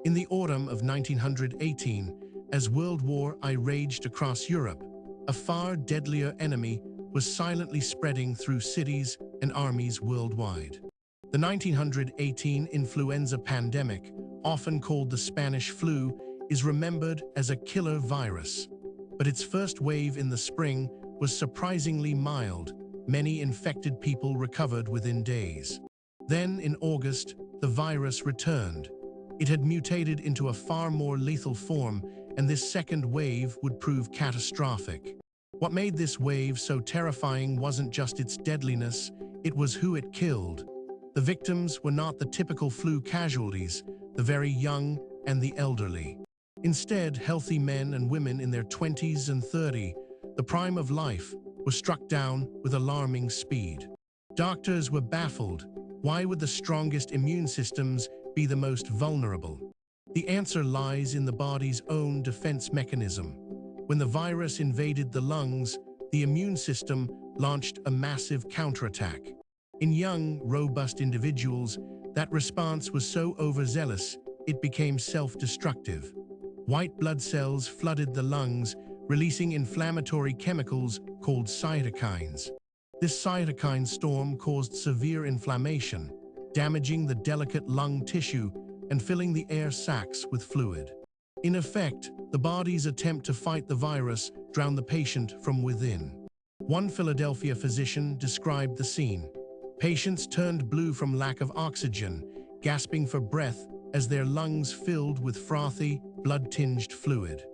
In the autumn of 1918, as World War I raged across Europe, a far deadlier enemy was silently spreading through cities and armies worldwide. The 1918 influenza pandemic, often called the Spanish flu, is remembered as a killer virus. But its first wave in the spring was surprisingly mild. Many infected people recovered within days. Then, in August, the virus returned. It had mutated into a far more lethal form, and this second wave would prove catastrophic. What made this wave so terrifying wasn't just its deadliness, it was who it killed. The victims were not the typical flu casualties, the very young and the elderly. Instead, healthy men and women in their 20s and 30s, the prime of life, were struck down with alarming speed. Doctors were baffled. Why would the strongest immune systems be the most vulnerable? The answer lies in the body's own defense mechanism. When the virus invaded the lungs, the immune system launched a massive counterattack. In young, robust individuals, that response was so overzealous, it became self-destructive. White blood cells flooded the lungs, releasing inflammatory chemicals called cytokines. This cytokine storm caused severe inflammation, damaging the delicate lung tissue and filling the air sacs with fluid. In effect, the body's attempt to fight the virus drowned the patient from within. One Philadelphia physician described the scene. Patients turned blue from lack of oxygen, gasping for breath as their lungs filled with frothy, blood-tinged fluid.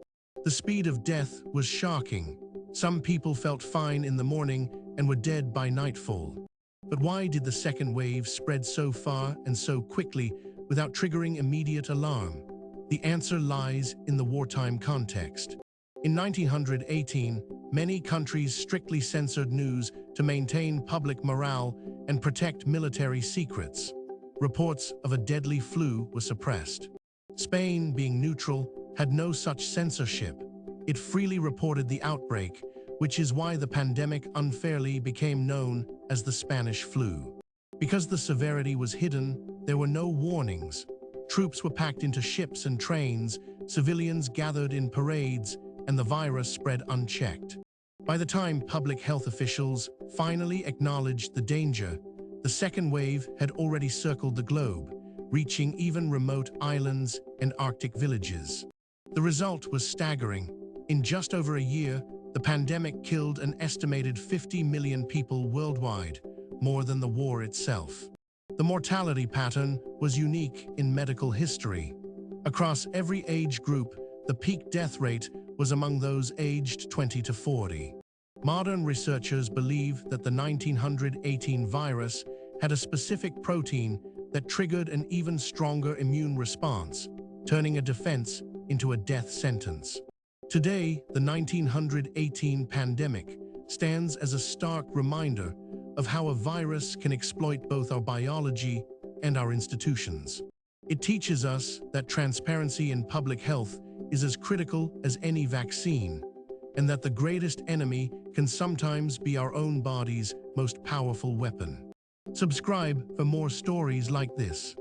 The speed of death was shocking. Some people felt fine in the morning and were dead by nightfall. But why did the second wave spread so far and so quickly without triggering immediate alarm? The answer lies in the wartime context. In 1918, many countries strictly censored news to maintain public morale and protect military secrets. Reports of a deadly flu were suppressed. Spain, being neutral, had no such censorship. It freely reported the outbreak, which is why the pandemic unfairly became known as the Spanish flu. Because the severity was hidden, there were no warnings. Troops were packed into ships and trains, civilians gathered in parades, and the virus spread unchecked. By the time public health officials finally acknowledged the danger, the second wave had already circled the globe, reaching even remote islands and Arctic villages. The result was staggering. In just over a year, the pandemic killed an estimated 50 million people worldwide, more than the war itself. The mortality pattern was unique in medical history. Across every age group, the peak death rate was among those aged 20 to 40. Modern researchers believe that the 1918 virus had a specific protein that triggered an even stronger immune response, turning a defense into a death sentence. Today, the 1918 pandemic stands as a stark reminder of how a virus can exploit both our biology and our institutions. It teaches us that transparency in public health is as critical as any vaccine, and that the greatest enemy can sometimes be our own body's most powerful weapon. Subscribe for more stories like this.